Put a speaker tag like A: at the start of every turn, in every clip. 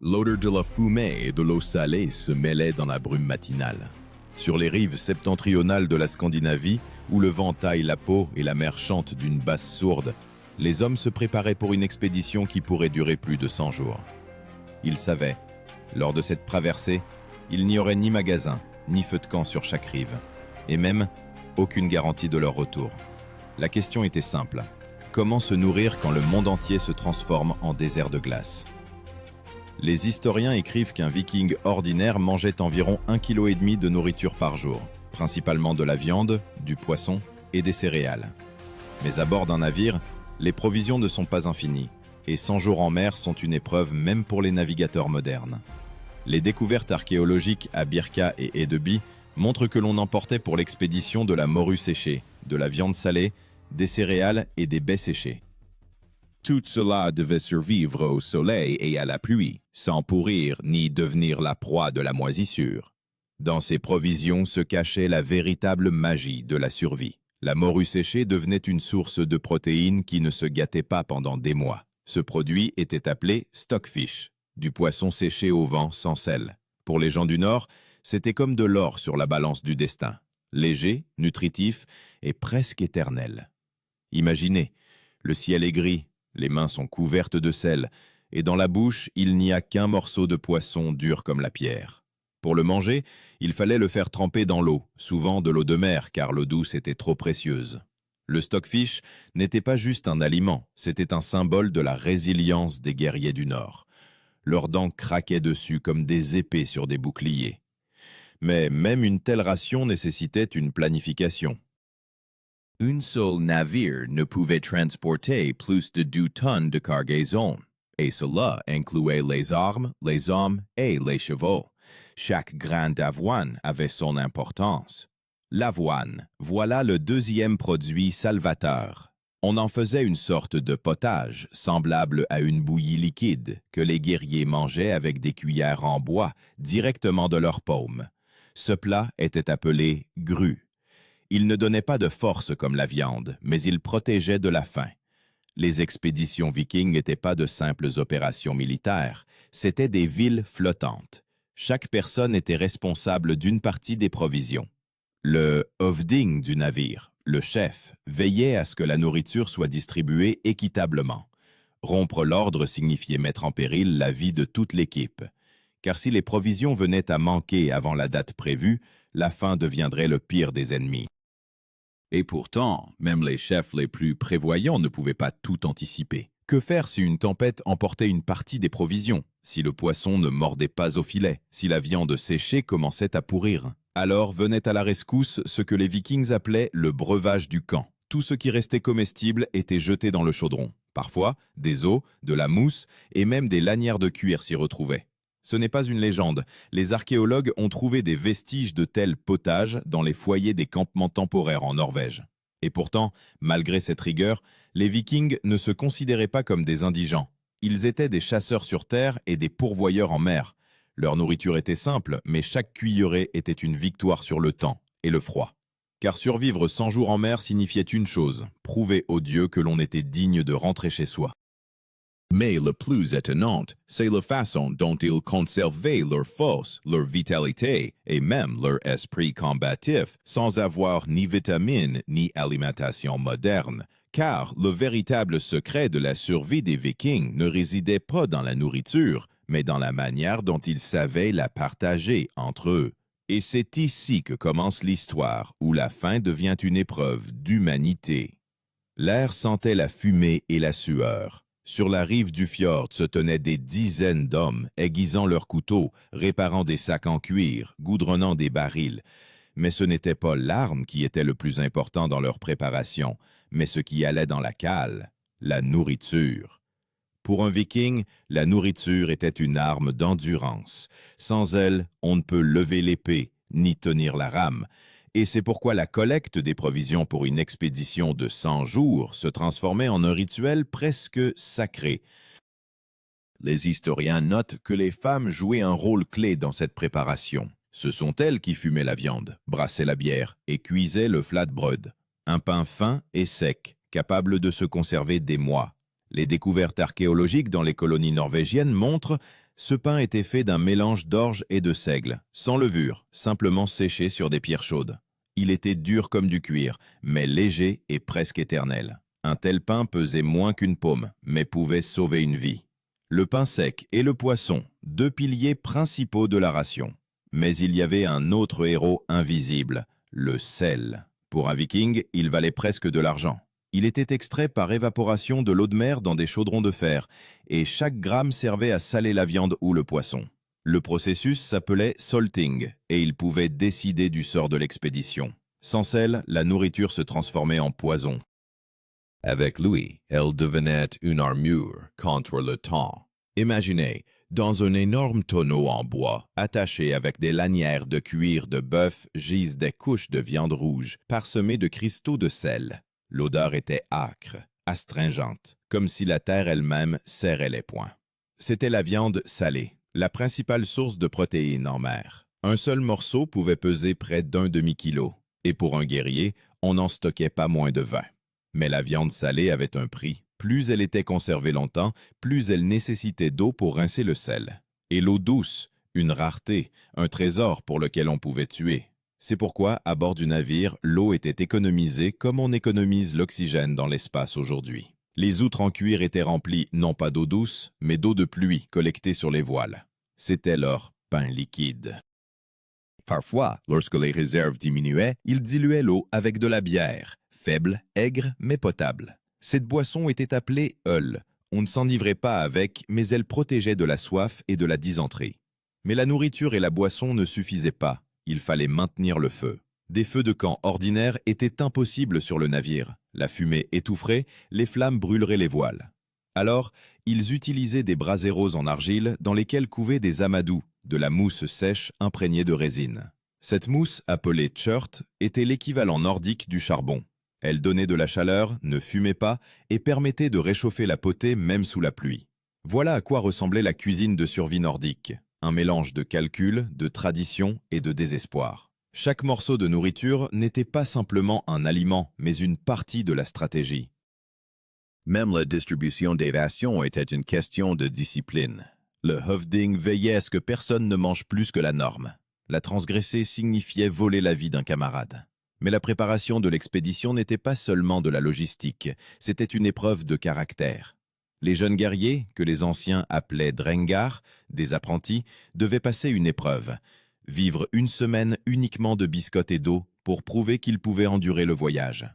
A: L'odeur de la fumée et de l'eau salée se mêlait dans la brume matinale. Sur les rives septentrionales de la Scandinavie, où le vent taille la peau et la mer chante d'une basse sourde, les hommes se préparaient pour une expédition qui pourrait durer plus de 100 jours. Ils savaient, lors de cette traversée, il n'y aurait ni magasin, ni feu de camp sur chaque rive, et même aucune garantie de leur retour. La question était simple: comment se nourrir quand le monde entier se transforme en désert de glace? Les historiens écrivent qu'un viking ordinaire mangeait environ 1,5 kg de nourriture par jour, principalement de la viande, du poisson et des céréales. Mais à bord d'un navire, les provisions ne sont pas infinies, et 100 jours en mer sont une épreuve même pour les navigateurs modernes. Les découvertes archéologiques à Birka et Hedeby montrent que l'on emportait pour l'expédition de la morue séchée, de la viande salée, des céréales et des baies séchées.
B: Tout cela devait survivre au soleil et à la pluie, sans pourrir ni devenir la proie de la moisissure. Dans ces provisions se cachait la véritable magie de la survie. La morue séchée devenait une source de protéines qui ne se gâtait pas pendant des mois. Ce produit était appelé stockfish, du poisson séché au vent sans sel. Pour les gens du Nord, c'était comme de l'or sur la balance du destin. Léger, nutritif et presque éternel. Imaginez, le ciel est gris, les mains sont couvertes de sel, et dans la bouche, il n'y a qu'un morceau de poisson dur comme la pierre. Pour le manger, il fallait le faire tremper dans l'eau, souvent de l'eau de mer, car l'eau douce était trop précieuse. Le stockfish n'était pas juste un aliment, c'était un symbole de la résilience des guerriers du Nord. Leurs dents craquaient dessus comme des épées sur des boucliers. Mais même une telle ration nécessitait une planification.
C: Un seul navire ne pouvait transporter plus de 2 tonnes de cargaison, et cela incluait les armes, les hommes et les chevaux. Chaque grain d'avoine avait son importance. L'avoine, voilà le deuxième produit salvateur. On en faisait une sorte de potage, semblable à une bouillie liquide, que les guerriers mangeaient avec des cuillères en bois, directement de leurs paumes. Ce plat était appelé gru. Il ne donnait pas de force comme la viande, mais il protégeait de la faim. Les expéditions vikings n'étaient pas de simples opérations militaires, c'étaient des villes flottantes. Chaque personne était responsable d'une partie des provisions. Le hovding du navire, le chef, veillait à ce que la nourriture soit distribuée équitablement. Rompre l'ordre signifiait mettre en péril la vie de toute l'équipe. Car si les provisions venaient à manquer avant la date prévue, la faim deviendrait le pire des ennemis.
A: Et pourtant, même les chefs les plus prévoyants ne pouvaient pas tout anticiper. Que faire si une tempête emportait une partie des provisions? Si le poisson ne mordait pas au filet? Si la viande séchée commençait à pourrir? Alors venait à la rescousse ce que les Vikings appelaient le breuvage du camp. Tout ce qui restait comestible était jeté dans le chaudron. Parfois, des os, de la mousse et même des lanières de cuir s'y retrouvaient. Ce n'est pas une légende. Les archéologues ont trouvé des vestiges de tels potages dans les foyers des campements temporaires en Norvège. Et pourtant, malgré cette rigueur, les Vikings ne se considéraient pas comme des indigents. Ils étaient des chasseurs sur terre et des pourvoyeurs en mer. Leur nourriture était simple, mais chaque cuillerée était une victoire sur le temps et le froid. Car survivre 100 jours en mer signifiait une chose, prouver aux dieux que l'on était digne de rentrer chez soi.
B: Mais le plus étonnant, c'est la façon dont ils conservaient leur force, leur vitalité et même leur esprit combatif sans avoir ni vitamines ni alimentation moderne. Car le véritable secret de la survie des Vikings ne résidait pas dans la nourriture, mais dans la manière dont ils savaient la partager entre eux. Et c'est ici que commence l'histoire, où la faim devient une épreuve d'humanité. L'air sentait la fumée et la sueur. Sur la rive du fjord se tenaient des dizaines d'hommes, aiguisant leurs couteaux, réparant des sacs en cuir, goudronnant des barils. Mais ce n'était pas l'arme qui était le plus important dans leur préparation, mais ce qui allait dans la cale, la nourriture. Pour un viking, la nourriture était une arme d'endurance. Sans elle, on ne peut lever l'épée, ni tenir la rame. Et c'est pourquoi la collecte des provisions pour une expédition de 100 jours se transformait en un rituel presque sacré. Les historiens notent que les femmes jouaient un rôle clé dans cette préparation. Ce sont elles qui fumaient la viande, brassaient la bière et cuisaient le flatbread, un pain fin et sec, capable de se conserver des mois. Les découvertes archéologiques dans les colonies norvégiennes montrent
A: Ce pain était fait d'un mélange d'orge et de seigle, sans levure, simplement séché sur des pierres chaudes. Il était dur comme du cuir, mais léger et presque éternel. Un tel pain pesait moins qu'une paume, mais pouvait sauver une vie. Le pain sec et le poisson, deux piliers principaux de la ration. Mais il y avait un autre héros invisible, le sel. Pour un viking, il valait presque de l'argent. Il était extrait par évaporation de l'eau de mer dans des chaudrons de fer, et chaque gramme servait à saler la viande ou le poisson. Le processus s'appelait salting, et il pouvait décider du sort de l'expédition. Sans sel, la nourriture se transformait en poison.
B: Avec lui, elle devenait une armure contre le temps.
A: Imaginez, dans un énorme tonneau en bois, attaché avec des lanières de cuir de bœuf, gisent des couches de viande rouge, parsemées de cristaux de sel. L'odeur était âcre, astringente, comme si la terre elle-même serrait les poings. C'était la viande salée, la principale source de protéines en mer. Un seul morceau pouvait peser près d'un demi-kilo, et pour un guerrier, on n'en stockait pas moins de 20. Mais la viande salée avait un prix. Plus elle était conservée longtemps, plus elle nécessitait d'eau pour rincer le sel. Et l'eau douce, une rareté, un trésor pour lequel on pouvait tuer. C'est pourquoi, à bord du navire, l'eau était économisée comme on économise l'oxygène dans l'espace aujourd'hui. Les outres en cuir étaient remplies non pas d'eau douce, mais d'eau de pluie collectée sur les voiles. C'était leur pain liquide.
C: Parfois, lorsque les réserves diminuaient, ils diluaient l'eau avec de la bière, faible, aigre, mais potable. Cette boisson était appelée Öl. On ne s'enivrait pas avec, mais elle protégeait de la soif et de la dysenterie. Mais la nourriture et la boisson ne suffisaient pas. Il fallait maintenir le feu. Des feux de camp ordinaires étaient impossibles sur le navire. La fumée étoufferait, les flammes brûleraient les voiles. Alors, ils utilisaient des braseros en argile dans lesquels couvaient des amadous, de la mousse sèche imprégnée de résine. Cette mousse, appelée tchört, était l'équivalent nordique du charbon. Elle donnait de la chaleur, ne fumait pas et permettait de réchauffer la potée même sous la pluie. Voilà à quoi ressemblait la cuisine de survie nordique. Un mélange de calcul, de tradition et de désespoir. Chaque morceau de nourriture n'était pas simplement un aliment, mais une partie de la stratégie.
B: Même la distribution des rations était une question de discipline.
A: Le Høvding veillait à ce que personne ne mange plus que la norme. La transgresser signifiait voler la vie d'un camarade. Mais la préparation de l'expédition n'était pas seulement de la logistique, c'était une épreuve de caractère. Les jeunes guerriers, que les anciens appelaient drengar, des apprentis, devaient passer une épreuve. Vivre une semaine uniquement de biscottes et d'eau pour prouver qu'ils pouvaient endurer le voyage.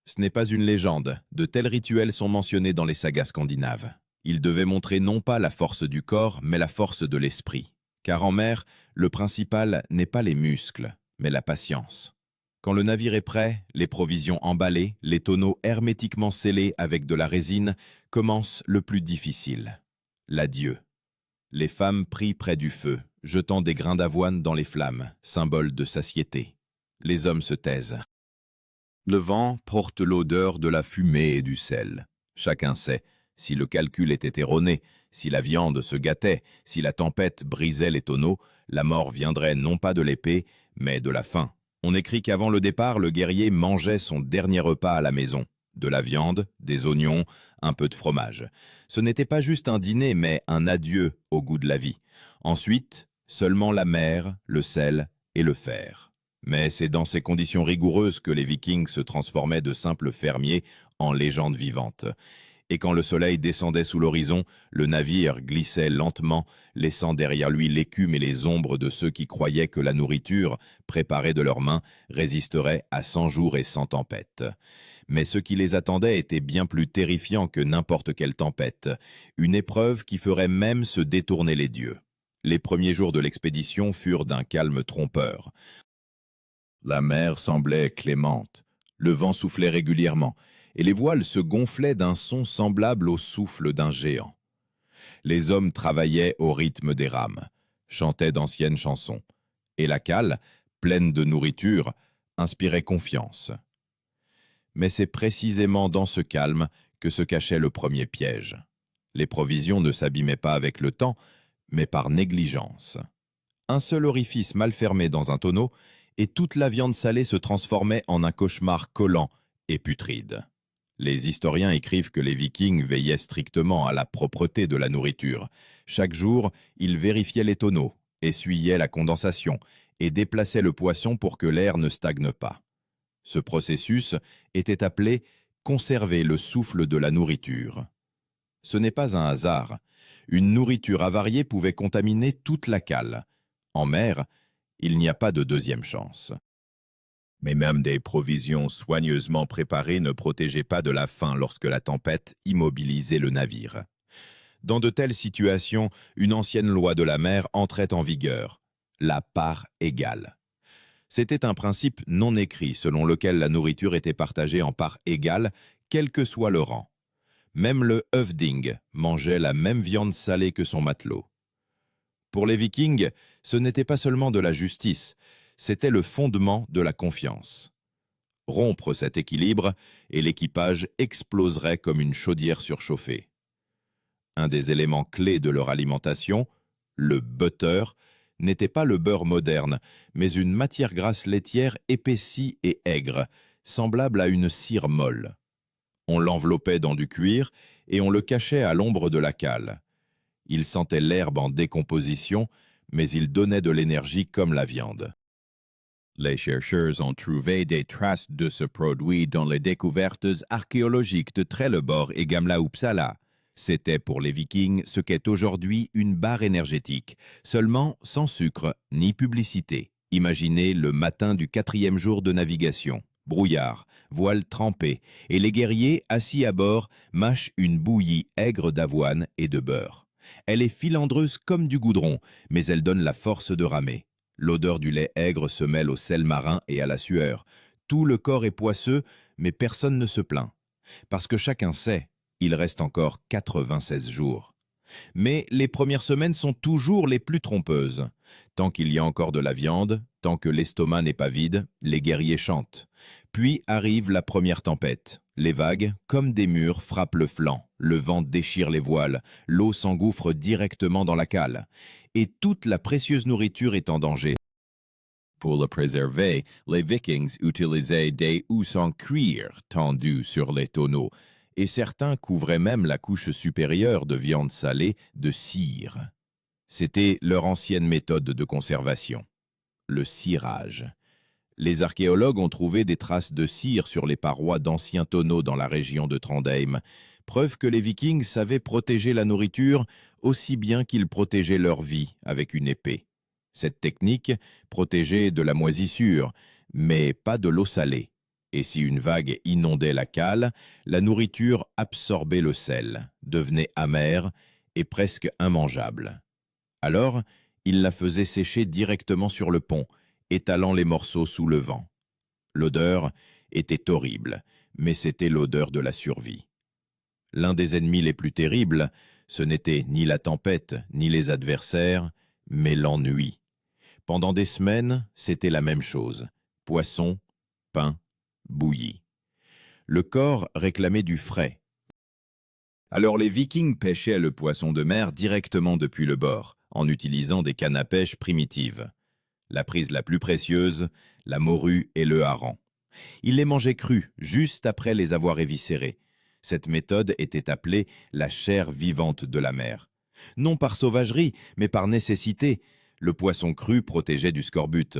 A: Ce n'est pas une légende, de tels rituels sont mentionnés dans les sagas scandinaves. Ils devaient montrer non pas la force du corps, mais la force de l'esprit. Car en mer, le principal n'est pas les muscles, mais la patience. Quand le navire est prêt, les provisions emballées, les tonneaux hermétiquement scellés avec de la résine, commence le plus difficile, l'adieu. Les femmes prient près du feu, jetant des grains d'avoine dans les flammes, symbole de satiété. Les hommes se taisent.
B: Le vent porte l'odeur de la fumée et du sel.
A: Chacun sait, si le calcul était erroné, si la viande se gâtait, si la tempête brisait les tonneaux, la mort viendrait non pas de l'épée, mais de la faim. On écrit qu'avant le départ, le guerrier mangeait son dernier repas à la maison. De la viande, des oignons, un peu de fromage. Ce n'était pas juste un dîner, mais un adieu au goût de la vie. Ensuite, seulement la mer, le sel et le fer. Mais c'est dans ces conditions rigoureuses que les Vikings se transformaient de simples fermiers en légendes vivantes. Et quand le soleil descendait sous l'horizon, le navire glissait lentement, laissant derrière lui l'écume et les ombres de ceux qui croyaient que la nourriture, préparée de leurs mains, résisterait à 100 jours et 100 tempêtes. Mais ce qui les attendait était bien plus terrifiant que n'importe quelle tempête, une épreuve qui ferait même se détourner les dieux. Les premiers jours de l'expédition furent d'un calme trompeur.
B: La mer semblait clémente, le vent soufflait régulièrement, et les voiles se gonflaient d'un son semblable au souffle d'un géant. Les hommes travaillaient au rythme des rames, chantaient d'anciennes chansons, et la cale, pleine de nourriture, inspirait confiance. Mais c'est précisément dans ce calme que se cachait le premier piège. Les provisions ne s'abîmaient pas avec le temps, mais par négligence. Un seul orifice mal fermé dans un tonneau, et toute la viande salée se transformait en un cauchemar collant et putride.
A: Les historiens écrivent que les Vikings veillaient strictement à la propreté de la nourriture. Chaque jour, ils vérifiaient les tonneaux, essuyaient la condensation et déplaçaient le poisson pour que l'air ne stagne pas. Ce processus était appelé « conserver le souffle de la nourriture ». Ce n'est pas un hasard. Une nourriture avariée pouvait contaminer toute la cale. En mer, il n'y a pas de deuxième chance.
B: Mais même des provisions soigneusement préparées ne protégeaient pas de la faim lorsque la tempête immobilisait le navire.
A: Dans de telles situations, une ancienne loi de la mer entrait en vigueur, la part égale. C'était un principe non écrit selon lequel la nourriture était partagée en parts égales, quel que soit le rang. Même le høvding mangeait la même viande salée que son matelot. Pour les Vikings, ce n'était pas seulement de la justice, c'était le fondement de la confiance. Rompre cet équilibre et l'équipage exploserait comme une chaudière surchauffée. Un des éléments clés de leur alimentation, le butter, n'était pas le beurre moderne, mais une matière grasse laitière épaissie et aigre, semblable à une cire molle. On l'enveloppait dans du cuir et on le cachait à l'ombre de la cale. Il sentait l'herbe en décomposition, mais il donnait de l'énergie comme la viande.
B: Les chercheurs ont trouvé des traces de ce produit dans les découvertes archéologiques de Trelleborg et Gamla Uppsala. C'était pour les Vikings ce qu'est aujourd'hui une barre énergétique, seulement sans sucre ni publicité. Imaginez le matin du 4e jour de navigation. Brouillard, voile trempé, et les guerriers, assis à bord, mâchent une bouillie aigre d'avoine et de beurre. Elle est filandreuse comme du goudron, mais elle donne la force de ramer. L'odeur du lait aigre se mêle au sel marin et à la sueur. Tout le corps est poisseux, mais personne ne se plaint. Parce que chacun sait, il reste encore 96 jours. Mais les premières semaines sont toujours les plus trompeuses. Tant qu'il y a encore de la viande, tant que l'estomac n'est pas vide, les guerriers chantent. Puis arrive la première tempête. Les vagues, comme des murs, frappent le flanc. Le vent déchire les voiles. L'eau s'engouffre directement dans la cale. Et toute la précieuse nourriture est en danger. Pour le préserver, les Vikings utilisaient des housses en cuir tendues sur les tonneaux, et certains couvraient même la couche supérieure de viande salée de cire. C'était leur ancienne méthode de conservation, le cirage. Les archéologues ont trouvé des traces de cire sur les parois d'anciens tonneaux dans la région de Trondheim, preuve que les Vikings savaient protéger la nourriture aussi bien qu'ils protégeaient leur vie avec une épée. Cette technique protégeait de la moisissure, mais pas de l'eau salée. Et si une vague inondait la cale, la nourriture absorbait le sel, devenait amère et presque immangeable. Alors, ils la faisaient sécher directement sur le pont, étalant les morceaux sous le vent. L'odeur était horrible, mais c'était l'odeur de la survie. L'un des ennemis les plus terribles, ce n'était ni la tempête, ni les adversaires, mais l'ennui. Pendant des semaines, c'était la même chose. Poisson, pain, bouilli. Le corps réclamait du frais. Alors les Vikings pêchaient le poisson de mer directement depuis le bord, en utilisant des cannes à pêche primitives. La prise la plus précieuse, la morue et le hareng. Ils les mangeaient crus, juste après les avoir éviscérés. Cette méthode était appelée la chair vivante de la mer. Non par sauvagerie, mais par nécessité, le poisson cru protégeait du scorbut.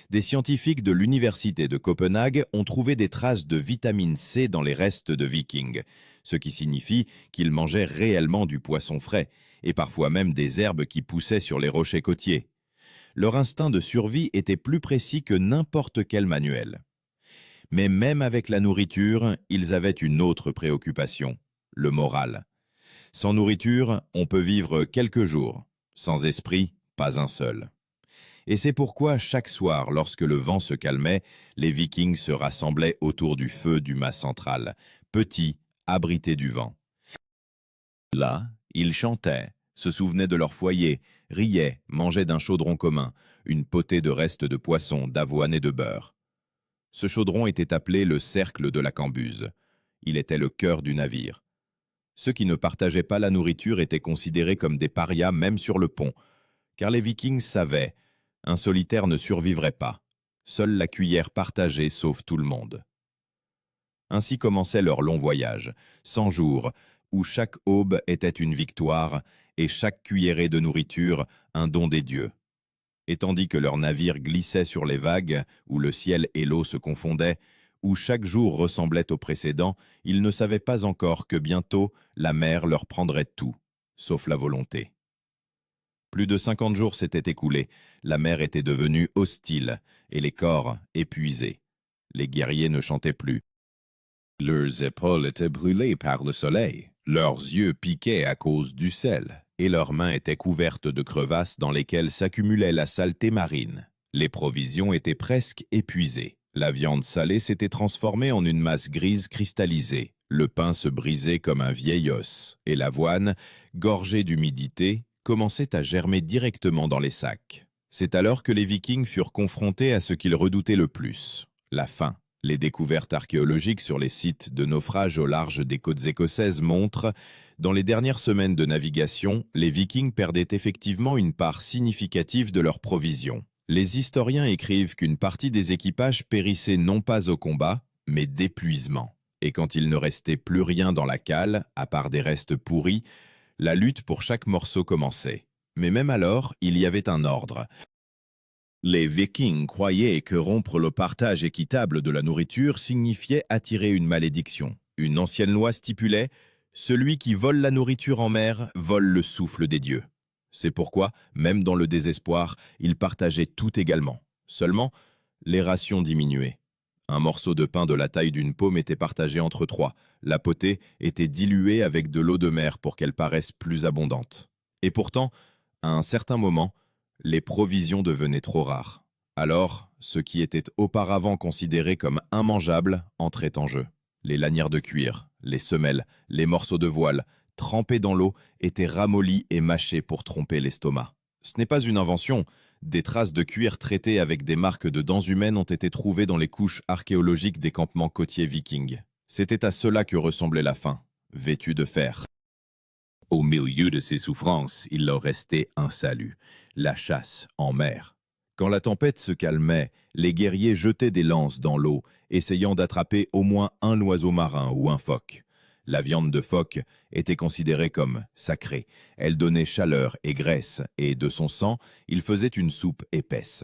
B: Des scientifiques de l'université de Copenhague ont trouvé des traces de vitamine C dans les restes de Vikings, ce qui signifie qu'ils mangeaient réellement du poisson frais, et parfois même des herbes qui poussaient sur les rochers côtiers. Leur instinct de survie était plus précis que n'importe quel manuel. Mais même avec la nourriture, ils avaient une autre préoccupation, le moral. Sans nourriture, on peut vivre quelques jours. Sans esprit, pas un seul. Et c'est pourquoi chaque soir, lorsque le vent se calmait, les Vikings se rassemblaient autour du feu du mât central, petit, abrité du vent. Là, ils chantaient, se souvenaient de leur foyer, riaient, mangeaient d'un chaudron commun, une potée de restes de poisson, d'avoine et de beurre. Ce chaudron était appelé le cercle de la Cambuse. Il était le cœur du navire. Ceux qui ne partageaient pas la nourriture étaient considérés comme des parias même sur le pont, car les Vikings savaient, un solitaire ne survivrait pas. Seule la cuillère partagée sauve tout le monde.
A: Ainsi commençait leur long voyage, 100 jours, où chaque aube était une victoire et chaque cuillerée de nourriture un don des dieux. Et tandis que leur navire glissait sur les vagues, où le ciel et l'eau se confondaient, où chaque jour ressemblait au précédent, ils ne savaient pas encore que bientôt la mer leur prendrait tout, sauf la volonté. Plus de 50 jours s'étaient écoulés, la mer était devenue hostile et les corps épuisés. Les guerriers ne chantaient plus.
B: Leurs épaules étaient brûlées par le soleil, leurs yeux piquaient à cause du sel, et leurs mains étaient couvertes de crevasses dans lesquelles s'accumulait la saleté marine. Les provisions étaient presque épuisées. La viande salée s'était transformée en une masse grise cristallisée. Le pain se brisait comme un vieil os, et l'avoine, gorgée d'humidité, commençait à germer directement dans les sacs. C'est alors que les Vikings furent confrontés à ce qu'ils redoutaient le plus, la faim. Les découvertes archéologiques sur les sites de naufrage au large des côtes écossaises montrent, dans les dernières semaines de navigation, les Vikings perdaient effectivement une part significative de leurs provisions. Les historiens écrivent qu'une partie des équipages périssait non pas au combat, mais d'épuisement. Et quand il ne restait plus rien dans la cale, à part des restes pourris, la lutte pour chaque morceau commençait. Mais même alors, il y avait un ordre. Les Vikings croyaient que rompre le partage équitable de la nourriture signifiait attirer une malédiction.
A: Une ancienne loi stipulait « Celui qui vole la nourriture en mer vole le souffle des dieux ». C'est pourquoi, même dans le désespoir, ils partageaient tout également. Seulement, les rations diminuaient. Un morceau de pain de la taille d'une paume était partagé entre 3. La potée était diluée avec de l'eau de mer pour qu'elle paraisse plus abondante. Et pourtant, à un certain moment, les provisions devenaient trop rares. Alors, ce qui était auparavant considéré comme immangeable entrait en jeu. Les lanières de cuir, les semelles, les morceaux de voile, trempés dans l'eau, étaient ramollis et mâchés pour tromper l'estomac. Ce n'est pas une invention. Des traces de cuir traitées avec des marques de dents humaines ont été trouvées dans les couches archéologiques des campements côtiers vikings. C'était à cela que ressemblait la faim, vêtue de fer.
B: Au milieu de ces souffrances, il leur restait un salut, la chasse en mer.
A: Quand la tempête se calmait, les guerriers jetaient des lances dans l'eau, essayant d'attraper au moins un oiseau marin ou un phoque. La viande de phoque était considérée comme sacrée. Elle donnait chaleur et graisse, et de son sang, il faisait une soupe épaisse.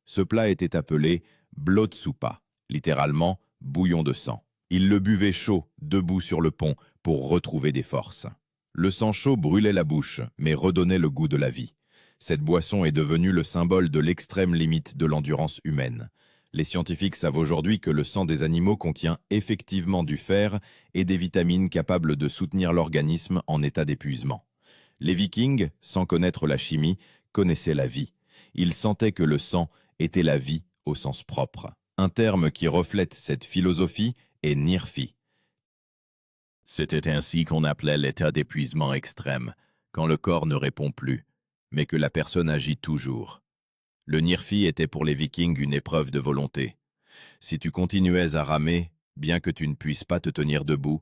A: Ce plat était appelé blodsupa, littéralement bouillon de sang. Ils le buvaient chaud, debout sur le pont, pour retrouver des forces. Le sang chaud brûlait la bouche, mais redonnait le goût de la vie. Cette boisson est devenue le symbole de l'extrême limite de l'endurance humaine. Les scientifiques savent aujourd'hui que le sang des animaux contient effectivement du fer et des vitamines capables de soutenir l'organisme en état d'épuisement. Les Vikings, sans connaître la chimie, connaissaient la vie. Ils sentaient que le sang était la vie au sens propre. Un terme qui reflète cette philosophie est nirfi.
B: C'était ainsi qu'on appelait l'état d'épuisement extrême, quand le corps ne répond plus, mais que la personne agit toujours.
A: Le nirfi était pour les Vikings une épreuve de volonté. Si tu continuais à ramer, bien que tu ne puisses pas te tenir debout,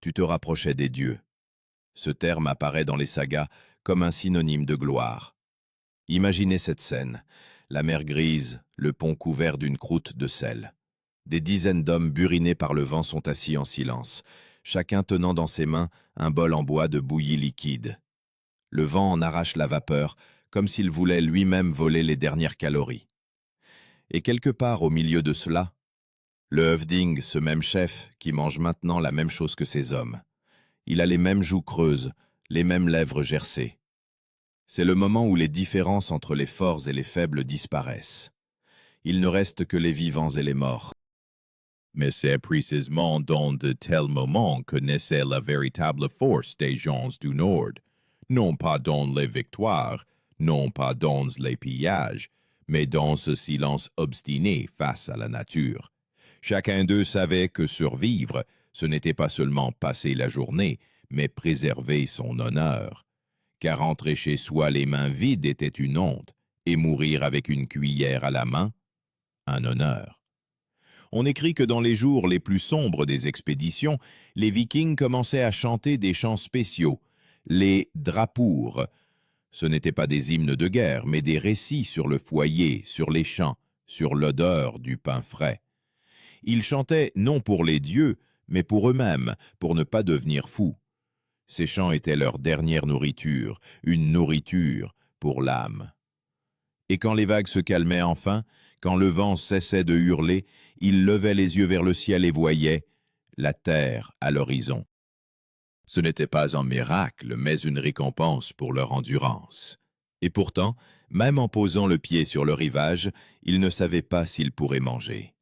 A: tu te rapprochais des dieux. Ce terme apparaît dans les sagas comme un synonyme de gloire. Imaginez cette scène, la mer grise, le pont couvert d'une croûte de sel. Des dizaines d'hommes burinés par le vent sont assis en silence, chacun tenant dans ses mains un bol en bois de bouillie liquide. Le vent en arrache la vapeur, comme s'il voulait lui-même voler les dernières calories. Et quelque part au milieu de cela, le Høvding, ce même chef, qui mange maintenant la même chose que ses hommes. Il a les mêmes joues creuses, les mêmes lèvres gercées. C'est le moment où les différences entre les forts et les faibles disparaissent. Il ne reste que les vivants et les morts.
B: Mais c'est précisément dans de tels moments que naissait la véritable force des gens du Nord. Non pas dans les victoires, non pas dans les pillages, mais dans ce silence obstiné face à la nature. Chacun d'eux savait que survivre, ce n'était pas seulement passer la journée, mais préserver son honneur. Car rentrer chez soi les mains vides était une honte, et mourir avec une cuillère à la main, un honneur. On écrit que dans les jours les plus sombres des expéditions, les Vikings commençaient à chanter des chants spéciaux, les drapours. Ce n'étaient pas des hymnes de guerre, mais des récits sur le foyer, sur les champs, sur l'odeur du pain frais. Ils chantaient non pour les dieux,
A: mais pour eux-mêmes, pour ne pas devenir fous. Ces chants étaient leur dernière nourriture, une nourriture pour l'âme. Et quand les vagues se calmaient enfin, quand le vent cessait de hurler, ils levaient les yeux vers le ciel et voyaient la terre à l'horizon.
C: Ce n'était pas un miracle, mais une récompense pour leur endurance.
A: Et pourtant, même en posant le pied sur le rivage, ils ne savaient pas s'ils pourraient manger.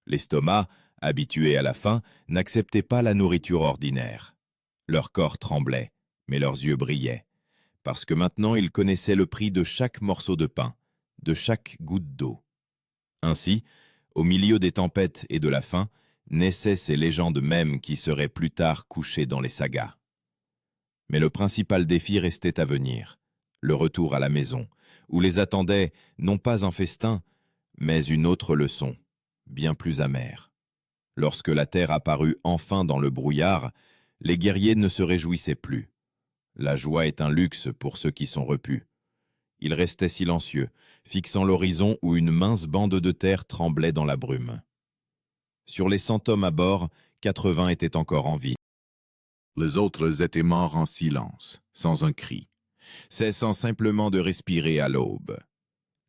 A: L'estomac, habitué à la faim, n'acceptait pas la nourriture ordinaire. Leur corps tremblait, mais leurs yeux brillaient, parce que maintenant ils connaissaient le prix de chaque morceau de pain, de chaque goutte d'eau. Ainsi, au milieu des tempêtes et de la faim, naissaient ces légendes mêmes qui seraient plus tard couchées dans les sagas. Mais le principal défi restait à venir, le retour à la maison, où les attendait non pas un festin, mais une autre leçon, bien plus amère. Lorsque la terre apparut enfin dans le brouillard, les guerriers ne se réjouissaient plus. La joie est un luxe pour ceux qui sont repus. Ils restaient silencieux, fixant l'horizon où une mince bande de terre tremblait dans la brume. Sur les 100 hommes à bord, 80 étaient encore en vie.
B: Les autres étaient morts en silence, sans un cri,
A: cessant simplement de respirer à l'aube.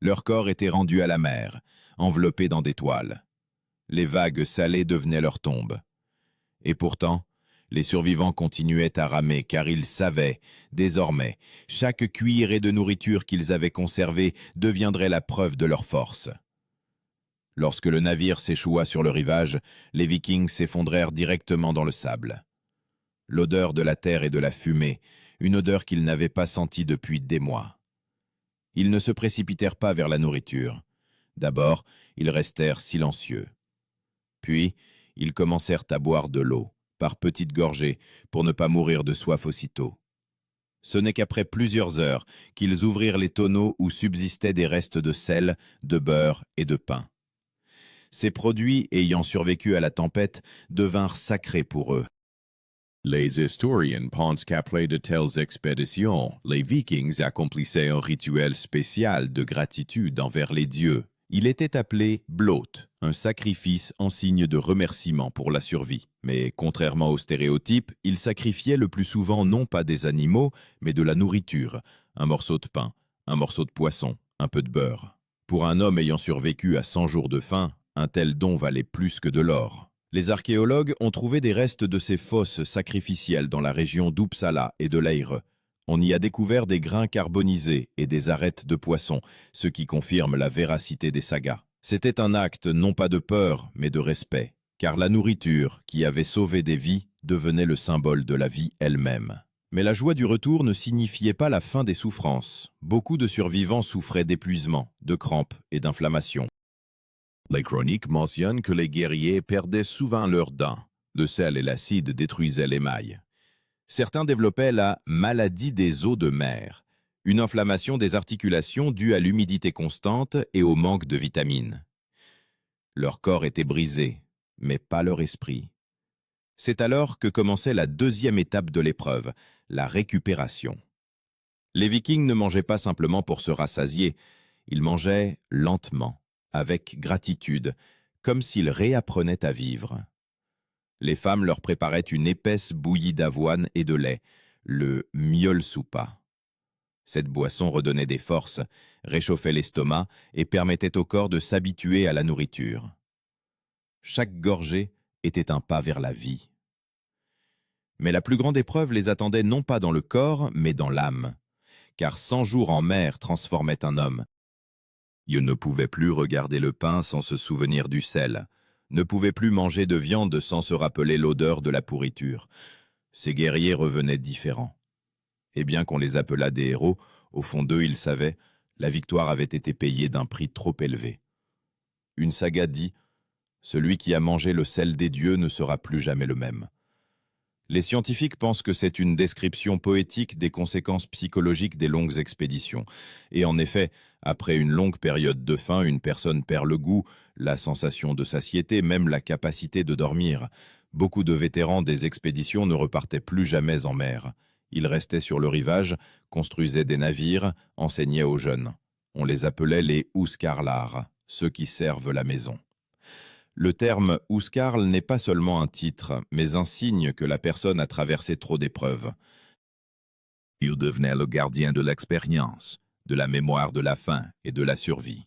A: Leur corps était rendu à la mer, enveloppé dans des toiles. Les vagues salées devenaient leur tombe. Et pourtant, les survivants continuaient à ramer car ils savaient, désormais, chaque cuillerée de nourriture qu'ils avaient conservée deviendrait la preuve de leur force. Lorsque le navire s'échoua sur le rivage, les Vikings s'effondrèrent directement dans le sable. L'odeur de la terre et de la fumée, une odeur qu'ils n'avaient pas sentie depuis des mois. Ils ne se précipitèrent pas vers la nourriture. D'abord, ils restèrent silencieux. Puis, ils commencèrent à boire de l'eau, par petites gorgées, pour ne pas mourir de soif aussitôt. Ce n'est qu'après plusieurs heures qu'ils ouvrirent les tonneaux où subsistaient des restes de sel, de beurre et de pain. Ces produits, ayant survécu à la tempête, devinrent sacrés pour eux.
B: Les historiens pensent qu'après de telles expéditions, les Vikings accomplissaient un rituel spécial de gratitude envers les dieux.
A: Il était appelé blót, un sacrifice en signe de remerciement pour la survie. Mais contrairement aux stéréotypes, ils sacrifiaient le plus souvent non pas des animaux, mais de la nourriture, un morceau de pain, un morceau de poisson, un peu de beurre. Pour un homme ayant survécu à 100 jours de faim, un tel don valait plus que de l'or. Les archéologues ont trouvé des restes de ces fosses sacrificielles dans la région d'Uppsala et de Leyre. On y a découvert des grains carbonisés et des arêtes de poisson, ce qui confirme la véracité des sagas. C'était un acte non pas de peur, mais de respect, car la nourriture, qui avait sauvé des vies, devenait le symbole de la vie elle-même. Mais la joie du retour ne signifiait pas la fin des souffrances. Beaucoup de survivants souffraient d'épuisement, de crampes et d'inflammation.
B: Les chroniques mentionnent que les guerriers perdaient souvent leurs dents. Le sel et l'acide détruisaient l'émail.
A: Certains développaient la maladie des os de mer, une inflammation des articulations due à l'humidité constante et au manque de vitamines. Leur corps était brisé, mais pas leur esprit. C'est alors que commençait la deuxième étape de l'épreuve, la récupération. Les Vikings ne mangeaient pas simplement pour se rassasier, ils mangeaient lentement, avec gratitude, comme s'ils réapprenaient à vivre. Les femmes leur préparaient une épaisse bouillie d'avoine et de lait, le mjölsuppa. Cette boisson redonnait des forces, réchauffait l'estomac et permettait au corps de s'habituer à la nourriture. Chaque gorgée était un pas vers la vie. Mais la plus grande épreuve les attendait non pas dans le corps, mais dans l'âme, car 100 jours en mer transformaient un homme. Ils ne pouvaient plus regarder le pain sans se souvenir du sel, ne pouvaient plus manger de viande sans se rappeler l'odeur de la pourriture. Ces guerriers revenaient différents. Et bien qu'on les appelât des héros, au fond d'eux, ils savaient, la victoire avait été payée d'un prix trop élevé. Une saga dit « Celui qui a mangé le sel des dieux ne sera plus jamais le même ». Les scientifiques pensent que c'est une description poétique des conséquences psychologiques des longues expéditions. Et en effet, après une longue période de faim, une personne perd le goût, la sensation de satiété, même la capacité de dormir. Beaucoup de vétérans des expéditions ne repartaient plus jamais en mer. Ils restaient sur le rivage, construisaient des navires, enseignaient aux jeunes. On les appelait les huskarlar, ceux qui servent la maison. Le terme Huskarl n'est pas seulement un titre, mais un signe que la personne a traversé trop d'épreuves.
B: Il devenait le gardien de l'expérience, de la mémoire de la faim et de la survie.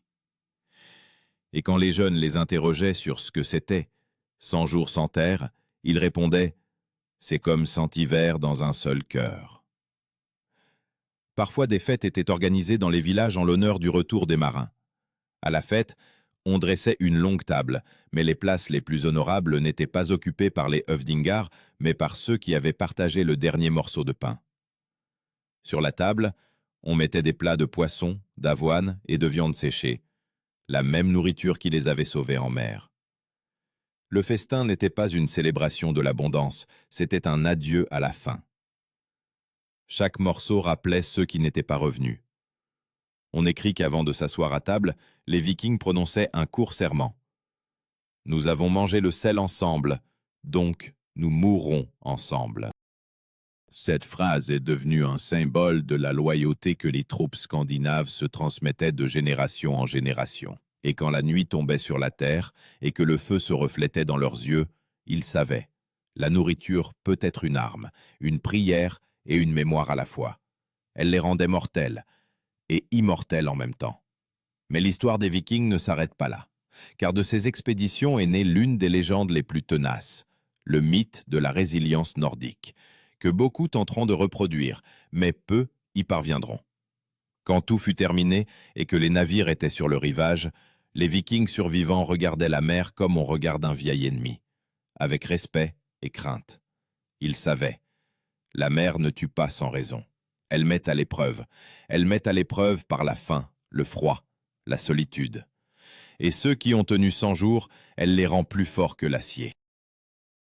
A: Et quand les jeunes les interrogeaient sur ce que c'était, 100 jours sans terre, ils répondaient « C'est comme 100 hivers dans un seul cœur ». Parfois des fêtes étaient organisées dans les villages en l'honneur du retour des marins. À la fête, on dressait une longue table, mais les places les plus honorables n'étaient pas occupées par les Höfdingar, mais par ceux qui avaient partagé le dernier morceau de pain. Sur la table, on mettait des plats de poisson, d'avoine et de viande séchée, la même nourriture qui les avait sauvés en mer. Le festin n'était pas une célébration de l'abondance, c'était un adieu à la faim. Chaque morceau rappelait ceux qui n'étaient pas revenus. On écrit qu'avant de s'asseoir à table, les Vikings prononçaient un court serment. « Nous avons mangé le sel ensemble, donc nous mourrons ensemble. »
B: Cette phrase est devenue un symbole de la loyauté que les troupes scandinaves se transmettaient de génération en génération. Et quand la nuit tombait sur la terre et que le feu se reflétait dans leurs yeux, ils savaient. La nourriture peut être une arme, une prière et une mémoire à la fois. Elle les rendait mortels et immortels en même temps. Mais l'histoire des Vikings ne s'arrête pas là, car de ces expéditions est née l'une des légendes les plus tenaces, le mythe de la résilience nordique, que beaucoup tenteront de reproduire, mais peu y parviendront. Quand tout fut terminé et que les navires étaient sur le rivage, les Vikings survivants regardaient la mer comme on regarde un vieil ennemi, avec respect et crainte. Ils savaient. La mer ne tue pas sans raison. Elle met à l'épreuve. Elle met à l'épreuve par la faim, le froid, la solitude. Et ceux qui ont tenu 100 jours, elle les rend plus forts que l'acier.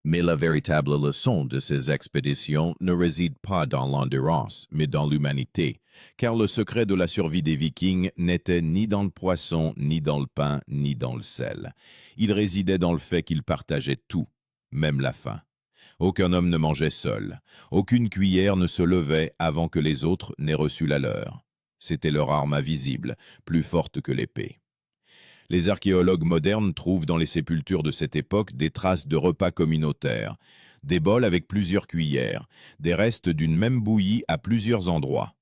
B: Mais la véritable leçon de ces expéditions ne réside pas dans l'endurance, mais dans l'humanité, car le secret de la survie des Vikings n'était ni dans le poisson, ni dans le pain, ni dans le sel. Il résidait dans le fait qu'ils partageaient tout, même la faim. Aucun homme ne mangeait seul. Aucune cuillère ne se levait avant que les autres n'aient reçu la leur. C'était leur arme invisible, plus forte que l'épée. Les archéologues modernes trouvent dans les sépultures de cette époque des traces de repas communautaires, des bols avec plusieurs cuillères, des restes d'une même bouillie à plusieurs endroits.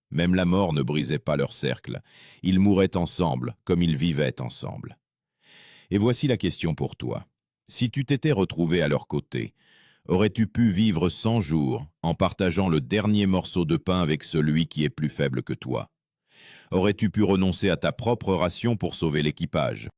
B: Même la mort ne brisait pas leur cercle. Ils mouraient ensemble, comme ils vivaient ensemble. Et voici la question pour toi. Si tu t'étais retrouvé à leur côté, aurais-tu pu vivre 100 jours en partageant le dernier morceau de pain avec celui qui est plus faible que toi? Aurais-tu pu renoncer à ta propre ration pour sauver l'équipage?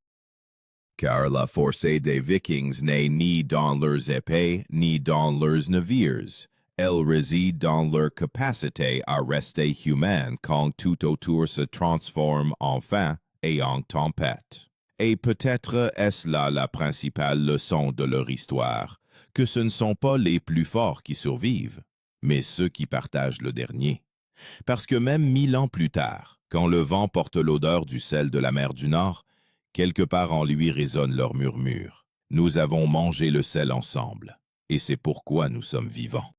B: Car la force des Vikings n'est ni dans leurs épées, ni dans leurs navires. Elle réside dans leur capacité à rester humaine quand tout autour se transforme en faim et en tempête. Et peut-être est-ce là la principale leçon de leur histoire, que ce ne sont pas les plus forts qui survivent, mais ceux qui partagent le dernier. Parce que même 1000 ans plus tard, quand le vent porte l'odeur du sel de la mer du Nord, quelque part en lui résonne leur murmure. Nous avons mangé le sel ensemble, et c'est pourquoi nous sommes vivants.